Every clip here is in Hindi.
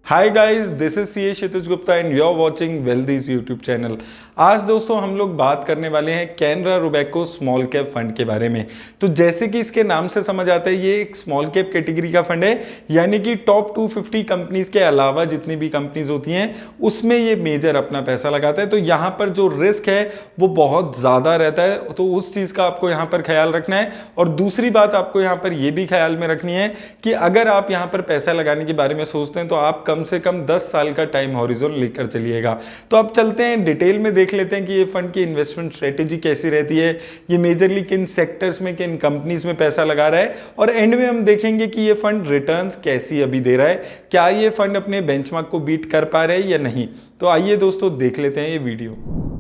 Hi guys, this is CA Kshitij Gupta and you are watching wealthies YouTube channel. आज दोस्तों हम लोग बात करने वाले हैं Canara Robeco small cap fund के बारे में। तो जैसे कि इसके नाम से समझ आता है, ये एक स्मॉल कैप कैटेगरी का फंड है, यानी कि टॉप 250 कंपनीज के अलावा जितनी भी कंपनीज होती हैं उसमें ये मेजर अपना पैसा लगाता है। तो यहाँ पर जो रिस्क है वो बहुत ज़्यादा रहता है, तो उस चीज़ का आपको यहाँ पर ख्याल रखना है। और दूसरी बात आपको यहाँ पर ये भी ख्याल में रखनी है कि अगर आप यहाँ पर पैसा लगाने के बारे में सोचते हैं तो आप कम से कम 10 साल का टाइम हॉरिजॉन लेकर चलिएगा। तो अब चलते हैं डिटेल में देख लेते हैं कि ये फंड की इन्वेस्टमेंट स्ट्रेटेजी कैसी रहती है, ये मेजरली किन सेक्टर्स में किन कंपनीज में पैसा लगा रहा है, और एंड में हम देखेंगे कि ये फंड रिटर्न्स कैसी अभी दे रहा है, क्या ये फंड अपने बेंचमार्क को बीट कर पा रहे हैं या नहीं। तो आइए दोस्तों देख लेते हैं ये वीडियो।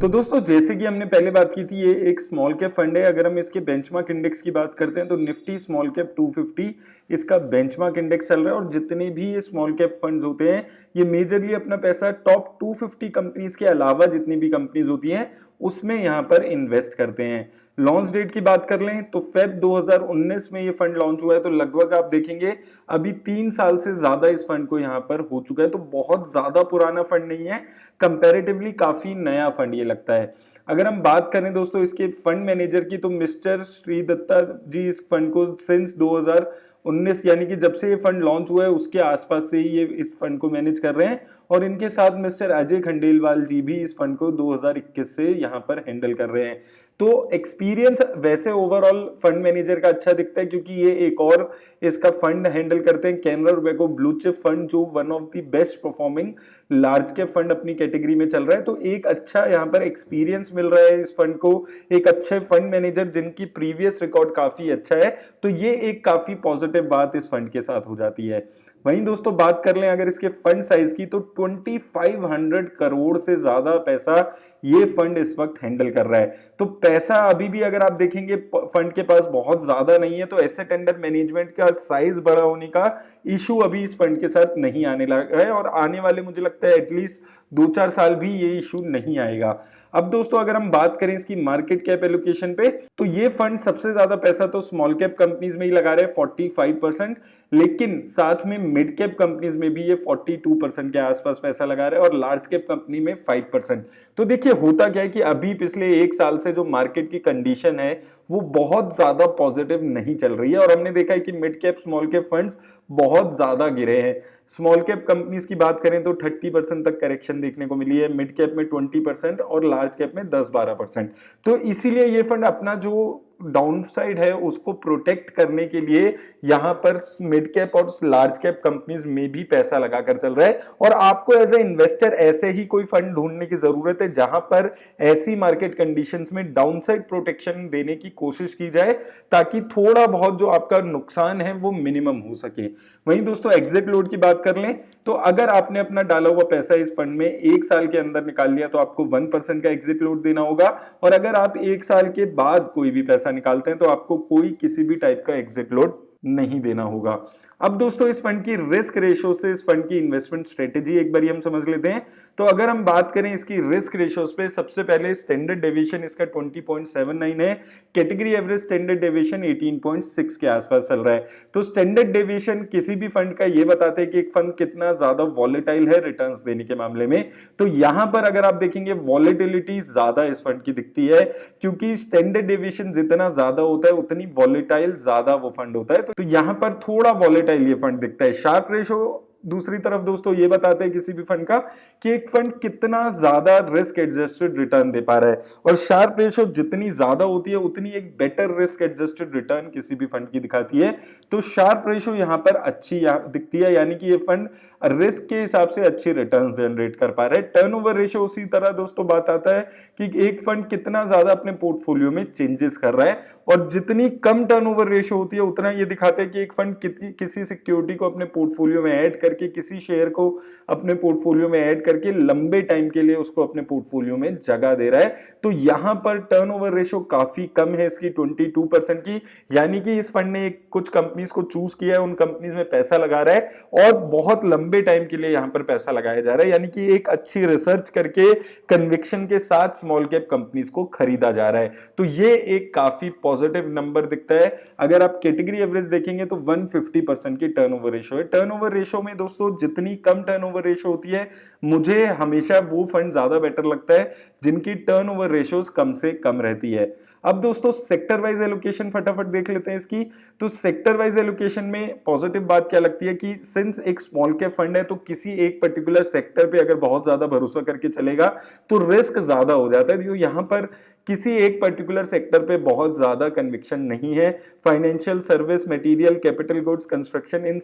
तो दोस्तों जैसे कि हमने पहले बात की थी, ये एक स्मॉल कैप फंड है। अगर हम इसके बेंचमार्क इंडेक्स की बात करते हैं तो निफ्टी स्मॉल कैप 250 इसका बेंचमार्क इंडेक्स चल रहा है, और जितने भी ये स्मॉल कैप फंड्स होते हैं ये मेजरली अपना पैसा टॉप 250 कंपनीज के अलावा जितनी भी कंपनीज होती हैं उसमें यहाँ पर इन्वेस्ट करते हैं। लॉन्च डेट की बात कर लें तो फेब 2019 में ये फंड लॉन्च हुआ है, तो लगभग आप देखेंगे अभी 3 साल से ज्यादा इस फंड को यहाँ पर हो चुका है। तो बहुत ज्यादा पुराना फंड नहीं है, कंपैरेटिवली काफी नया फंड ये लगता है। अगर हम बात करें दोस्तों इसके फंड मैनेजर की, तो मिस्टर श्री दत्ता जी इस फंड को सिंस 2019 यानी कि जब से ये फंड लॉन्च हुआ है उसके आसपास से ही ये इस फंड को मैनेज कर रहे हैं, और इनके साथ मिस्टर अजय खंडेलवाल जी भी इस फंड को 2021 से यहाँ पर हैंडल कर रहे हैं। तो एक्सपीरियंस वैसे ओवरऑल फंड मैनेजर का अच्छा दिखता है, क्योंकि ये एक और इसका फंड हैंडल करते हैं Canara Robeco blue chip fund, जो one of the best performing large cap fund अपनी कैटेगरी में चल रहा है। तो एक अच्छा यहाँ पर एक्सपीरियंस मिल रहा है इस फंड को, एक अच्छे फंड मैनेजर जिनकी प्रीवियस रिकॉर्ड काफी अच्छा है, तो ये एक काफी पॉजिटिव बात इस फंड के साथ हो जाती है। वहीं दोस्तों बात कर लें अगर इसके फंड साइज की, तो 2500 करोड़ से ज्यादा पैसा ये फंड इस वक्त हैंडल कर रहा है। तो पैसा अभी भी अगर आप देखेंगे फंड के पास बहुत ज्यादा नहीं है, तो एसेट अंडर मैनेजमेंट का साइज बड़ा होने का इशू अभी इस फंड के साथ नहीं आने लगा है, और आने वाले मुझे लगता है एटलीस्ट 2-4 साल भी ये इशू नहीं आएगा। अब दोस्तों अगर हम बात करें इसकी मार्केट कैप एलोकेशन पे, तो ये फंड सबसे ज्यादा पैसा तो स्मॉल कैप कंपनीज में ही लगा रहे हैं 45%, लेकिन साथ में मिड कैप कंपनीज में भी ये 42% के आसपास पैसा लगा रहे हैं, और लार्ज कैप कंपनी में 5%। तो देखिए होता क्या है कि अभी पिछले 1 साल से जो मार्केट की कंडीशन है वो बहुत ज्यादा पॉजिटिव नहीं चल रही है, और हमने देखा है कि mid cap small cap funds बहुत ज्यादा गिरे हैं। स्मॉल कैप कंपनीज की बात करें तो 30% तक करेक्शन देखने को मिली है, मिड कैप में 20% और लार्ज कैप में 10-12%। तो इसीलिए ये फंड अपना जो डाउन साइड है उसको प्रोटेक्ट करने के लिए यहां पर मिड कैप और लार्ज कैप कंपनीज में भी पैसा लगाकर चल रहा है। और आपको एज ए इन्वेस्टर ऐसे ही कोई फंड ढूंढने की जरूरत है जहां पर ऐसी मार्केट कंडीशंस में डाउन साइड प्रोटेक्शन देने की कोशिश की जाए, ताकि थोड़ा बहुत जो आपका नुकसान है वो मिनिमम हो सके। वहीं दोस्तों एग्जिट लोड की बात कर लें तो अगर आपने अपना डाला हुआ पैसा इस फंड में 1 साल के अंदर निकाल लिया तो आपको 1% का एग्जिट लोड देना होगा, और अगर आप 1 साल के बाद कोई भी पैसा निकालते हैं तो आपको कोई किसी भी टाइप का एग्जिट लोड नहीं देना होगा। अब दोस्तों इस फंड की रिस्क रेशियो से इस फंड की इन्वेस्टमेंट स्ट्रेटेजी एक बार हम समझ लेते हैं। तो अगर हम बात करें इसकी रिस्क रेशियोज पे, सबसे पहले स्टैंडर्ड डेविएशन इसका 20.79 है, कैटेगरी एवरेज स्टैंडर्ड डेविएशन 18.6 के आसपास चल रहा है। तो स्टैंडर्ड डेविएशन किसी भी फंड का ये बताते हैं कि एक फंड कितना ज्यादा वॉलेटाइल है रिटर्न्स देने के मामले में। तो यहां पर अगर आप देखेंगे वॉलेटिलिटी ज्यादा इस फंड की दिखती है, क्योंकि स्टैंडर्ड डेविएशन जितना ज्यादा होता है उतनी वॉलेटाइल ज्यादा वो फंड होता है। तो यहां पर थोड़ा वॉलेटाइल ये फंड दिखता है। शार्प रेशो दूसरी तरफ दोस्तों ये बताते हैं किसी भी फंड का कि एक फंड कितना ज्यादा रिस्क एडजस्टेड रिटर्न दे पा रहा है, और शार्प रेशो जितनी ज्यादा होती है उतनी एक बेटर रिस्क एडजस्टेड रिटर्न किसी भी फंड की दिखाती है। तो शार्प रेशो यहां पर अच्छी दिखती है, यानी कि ये फंड रिस्क के हिसाब से अच्छी रिटर्न जनरेट कर पा रहा है। टर्नओवर रेशो उसी तरह दोस्तों बात आता है कि एक फंड कितना ज्यादा अपने पोर्टफोलियो में चेंजेस कर रहा है, और जितनी कम टर्नओवर रेशो होती है उतना ये दिखाता है कि एक फंड किसी सिक्योरिटी को अपने पोर्टफोलियो में ऐड करके करके किसी शेयर को अपने पोर्टफोलियो में ऐड करके लंबे टाइम के लिए उसको अपने पोर्टफोलियो में जगह दे रहा है। तो यहां पर टर्नओवर रेशो काफी कम है इसकी 22% की, यानी कि इस फंड ने कुछ कंपनीज को चूज किया है, उन कंपनीज में पैसा लगा रहा है और बहुत लंबे टाइम के लिए यहां पर पैसा लगाया जा रहा है, यानी कि एक अच्छी रिसर्च करके कन्विक्शन के साथ स्मॉल कैप कंपनीज को खरीदा जा रहा है। तो ये एक काफी पॉजिटिव नंबर दिखता है। अगर आप कैटेगरी एवरेज देखेंगे तो 150% की टर्नओवर रेशो है। टर्नओवर रेशो में दोस्तों जितनी कम टर्नओवर रेशो होती है, मुझे हमेशा वो फंड ज्यादा बेटर लगता है जिनकी टर्नओवर रेशोज कम से कम रहती है। अब दोस्तों सेक्टर वाइज एलोकेशन फटाफट देख लेते हैं इसकी। तो सेक्टर वाइज एलोकेशन में पॉजिटिव बात क्या लगती है कि सिंस एक स्मॉल कैप फंड है तो किसी एक पर्टिकुलर सेक्टर पे अगर बहुत ज्यादा भरोसा करके चलेगा तो रिस्क ज्यादा हो जाता है। तो यहां पर किसी एक पर्टिकुलर सेक्टर पे बहुत ज्यादा कन्विक्शन नहीं है। Financial service, material, capital goods, construction, इन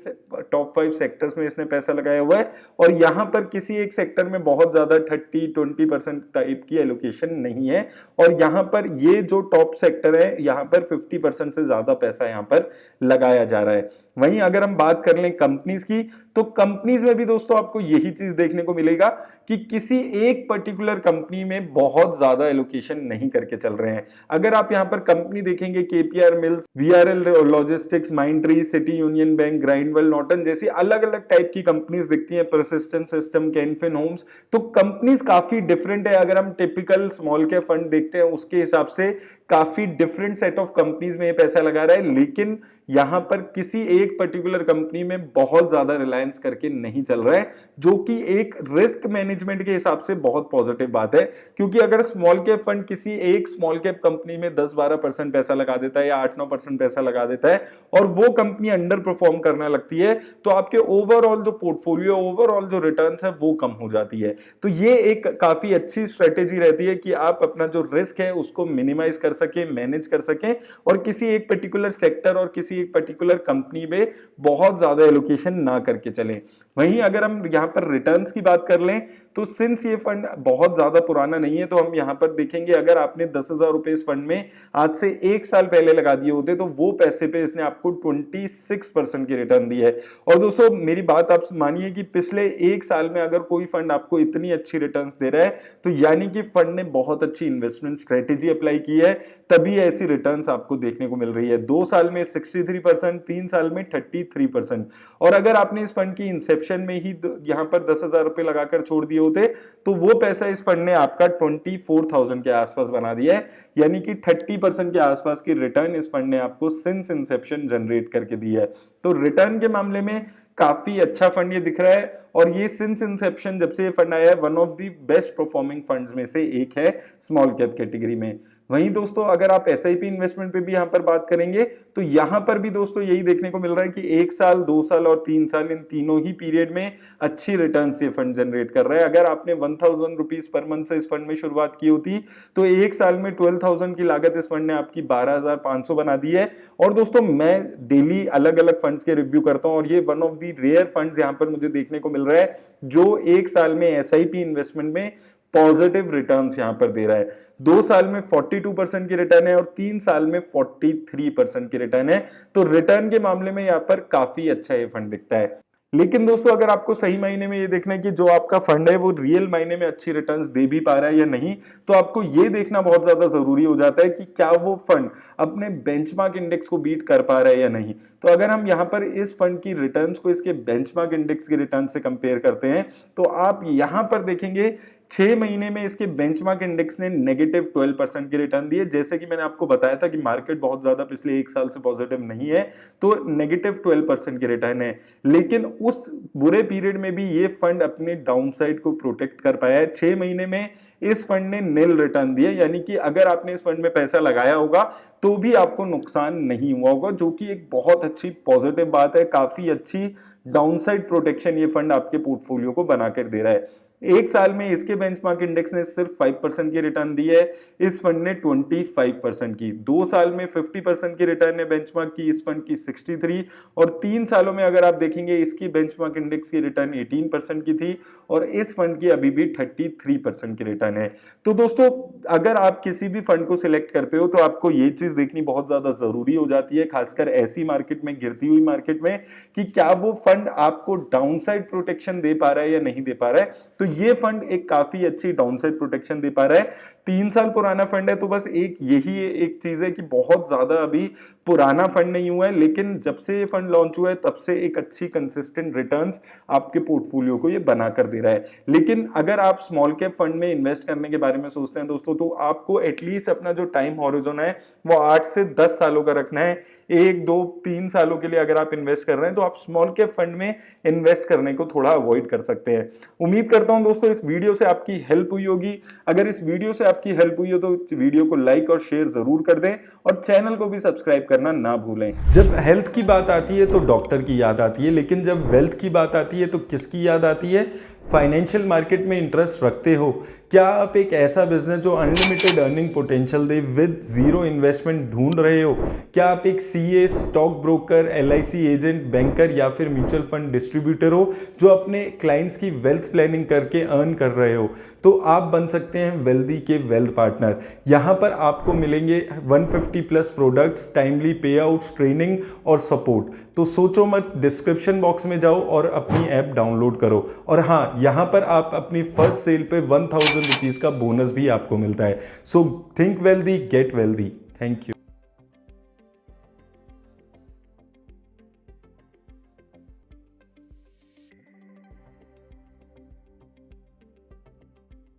टॉप 5 सेक्टर्स में इसने पैसा लगाया हुआ है और यहां पर किसी एक सेक्टर में बहुत ज्यादा 30-20% टाइप की एलोकेशन नहीं है। और यहां पर ये जो टॉप सेक्टर है यहां पर 50% से ज्यादा पैसा यहां पर लगाया जा रहा है। वहीं अगर हम बात कर लें कंपनीज की, तो कंपनीज में भी दोस्तों आपको यही चीज देखने को मिलेगा कि किसी एक पर्टिकुलर कंपनी में बहुत ज्यादा एलोकेशन नहीं करके चल रहे हैं। अगर आप यहां पर कंपनी देखेंगे, KPR Mills, VRL Logistics, Mindtree, City Union Bank, Grindwell, Norton जैसी अलग अलग टाइप की कंपनीज दिखती हैं, परसिस्टेंट सिस्टम, कैनफिन होम्स। तो कंपनीज काफी डिफरेंट है। अगर हम टिपिकल स्मॉल कैप फंड देखते हैं उसके हिसाब से काफी डिफरेंट सेट ऑफ कंपनीज में पैसा लगा रहा है, लेकिन यहां पर किसी एक पर्टिकुलर कंपनी में बहुत ज्यादा रिलायंस करके नहीं चल रहा है, जो कि एक रिस्क मैनेजमेंट के हिसाब से बहुत पॉजिटिव बात है। क्योंकि अगर स्मॉल कैप फंड किसी एक स्मॉल कैप कंपनी में 10-12% पैसा लगा देता है या 8-9% पैसा लगा देता है और वो कंपनी अंडर परफॉर्म करने लगती है, तो आपके ओवरऑल जो पोर्टफोलियो, ओवरऑल जो रिटर्न्स है वो कम हो जाती है। तो ये एक काफी अच्छी स्ट्रेटेजी रहती है कि आप अपना जो रिस्क है उसको मिनिमाइज कर सके, मैनेज कर सके और किसी एक पर्टिकुलर सेक्टर और किसी एक पर्टिकुलर कंपनी में बहुत ज्यादा एलोकेशन ना करके चलें। वहीं अगर हम यहां पर रिटर्न्स की बात कर लें तो सिंस ये फंड बहुत ज्यादा पुराना नहीं है, तो हम यहां पर देखेंगे अगर आपने 10,000 रुपए इस फंड में आज से 1 साल पहले लगा दिए होते तो वो पैसे पे इसने आपको 26% की रिटर्न दी है। और दोस्तों मेरी बात आप मानिए कि पिछले 1 साल में अगर कोई फंड आपको इतनी अच्छी रिटर्न्स दे रहा है तो यानी कि फंड ने बहुत अच्छी इन्वेस्टमेंट स्ट्रेटेजी अप्लाई की है, तभी ऐसी रिटर्न्स आपको देखने को मिल रही है। 2 साल में 63%, 3 साल में 33%। और अगर आपने इस फंड की इंसेप्शन में ही यहां पर 10,000 रुपए लगाकर छोड़ दिए होते तो वो पैसा इस फंड ने आपका 24,000 के आसपास बना दिया है, यानी कि 30% के आसपास की रिटर्न इस फंड ने आपको सिंस इंसेप्शन जनरेट करके दी है। तो रिटर्न के मामले में काफी अच्छा फंड ये दिख रहा है और ये सिंस इंसेप्शन जब से ये फंड आया है one of the best performing funds में से एक है स्मॉल कैप कैटेगरी में। वहीं दोस्तों अगर आप एसआईपी इन्वेस्टमेंट पे भी यहां पर बात करेंगे तो यहां पर भी दोस्तों यही देखने को मिल रहा है कि 1 साल, 2 साल और 3 साल इन तीनों ही पीरियड में अच्छी रिटर्न्स ये फंड जनरेट कर रहा है। अगर आपने 1,000 रुपीज पर मंथ से इस फंड में शुरुआत की होती तो 1 साल में 12,000 की लागत इस फंड ने आपकी 12,500 बना दी है। और दोस्तों मैं डेली अलग अलग फंड्स के रिव्यू करता हूं और ये one of the rare funds यहां पर मुझे देखने को मिल रहा है जो 1 साल में एसआईपी इन्वेस्टमेंट में पॉजिटिव रिटर्न्स यहां पर दे रहा है। 2 साल में 42% की रिटर्न है और 3 साल में 43% की रिटर्न है। तो रिटर्न के मामले में यहां पर काफी अच्छा ये फंड दिखता है। लेकिन दोस्तों अगर आपको सही मायने में ये देखना है कि जो आपका फंड है वो रियल मायने में अच्छी रिटर्न्स दे भी पा रहा है या नहीं, तो आपको ये देखना बहुत ज्यादा जरूरी हो जाता है कि क्या वो फंड अपने बेंचमार्क इंडेक्स को बीट कर पा रहा है या नहीं। तो अगर हम यहाँ पर इस फंड की रिटर्न्स को इसके बेंचमार्क इंडेक्स की रिटर्न से कंपेयर करते हैं तो आप यहाँ पर देखेंगे 6 महीने में इसके बेंचमार्क इंडेक्स ने -12% की रिटर्न दी है। जैसे कि मैंने आपको बताया था कि मार्केट बहुत ज्यादा पिछले 1 साल से पॉजिटिव नहीं है, तो -12% की रिटर्न है। लेकिन उस बुरे पीरियड में भी ये फंड अपने डाउनसाइड को प्रोटेक्ट कर पाया है। 6 महीने में इस फंड ने नील रिटर्न दिया, यानी कि अगर आपने इस फंड में पैसा लगाया होगा तो भी आपको नुकसान नहीं हुआ होगा, जो कि एक बहुत अच्छी पॉजिटिव बात है। काफी अच्छी डाउनसाइड प्रोटेक्शन ये फंड आपके पोर्टफोलियो को बनाकर दे रहा है। एक साल में इसके बेंचमार्क इंडेक्स ने सिर्फ 5% की रिटर्न दी है, इस फंड ने 25% की। 2 साल में 50% की रिटर्न ने बेंचमार्क की इस फंड की 63, और 3 सालों में अगर आप देखेंगे इसकी बेंचमार्क इंडेक्स की रिटर्न 18% की थी और इस फंड की अभी भी 33% की रिटर्न है। तो दोस्तों अगर आप किसी भी फंड को सिलेक्ट करते हो तो आपको ये चीज देखनी बहुत ज्यादा जरूरी हो जाती है, खासकर ऐसी मार्केट में, गिरती हुई मार्केट में, कि क्या वो फंड आपको डाउनसाइड प्रोटेक्शन दे पा रहा है या नहीं दे पा रहा है। तो ये फंड एक काफी अच्छी डाउनसाइड प्रोटेक्शन दे पा रहा है। 3 साल पुराना फंड है, तो बस यही एक चीज है कि बहुत ज्यादा अभी पुराना फंड नहीं हुआ है, लेकिन जब से ये फंड लॉन्च हुआ है तब से एक अच्छी कंसिस्टेंट रिटर्न्स आपके पोर्टफोलियो को ये बना कर दे रहा है। लेकिन अगर आप स्मॉल कैप फंड में इन्वेस्ट करने के बारे में सोचते हैं दोस्तों, तो आपको एटलीस्ट अपना जो टाइम हॉरिजन है वो 8 से 10 सालों का रखना है। 1, 2, 3 सालों के लिए अगर आप इन्वेस्ट कर रहे हैं तो आप स्मॉल कैप फंड में इन्वेस्ट करने को थोड़ा अवॉइड कर सकते हैं। उम्मीद करता हूं दोस्तों इस वीडियो से आपकी हेल्प हुई होगी। अगर इस वीडियो से आपकी हेल्प हुई हो तो वीडियो को लाइक और शेयर जरूर कर दें और चैनल को भी सब्सक्राइब करना ना भूलें। जब हेल्थ की बात आती है तो डॉक्टर की याद आती है, लेकिन जब वेल्थ की बात आती है तो किसकी याद आती है? फाइनेंशियल मार्केट में इंटरेस्ट रखते हो? क्या आप एक ऐसा बिजनेस जो unlimited earning potential they with zero investment ढूंढ रहे हो? क्या आप एक CA, stock broker, LIC agent, banker या फिर म्यूचुअल फंड डिस्ट्रीब्यूटर हो जो अपने क्लाइंट्स की वेल्थ प्लानिंग करके अर्न कर रहे हो? तो आप बन सकते हैं वेल्दी के वेल्थ पार्टनर। यहाँ पर आपको मिलेंगे 150 प्लस प्रोडक्ट्स, टाइमली पे आउट्स, ट्रेनिंग और सपोर्ट। तो सोचो मत, डिस्क्रिप्शन बॉक्स में जाओ और अपनी ऐप डाउनलोड करो। और हाँ, यहाँ पर आप अपनी फर्स्ट सेल पे 1000 रुपीज का बोनस भी आपको मिलता है। So think wealthy, get wealthy. Thank you.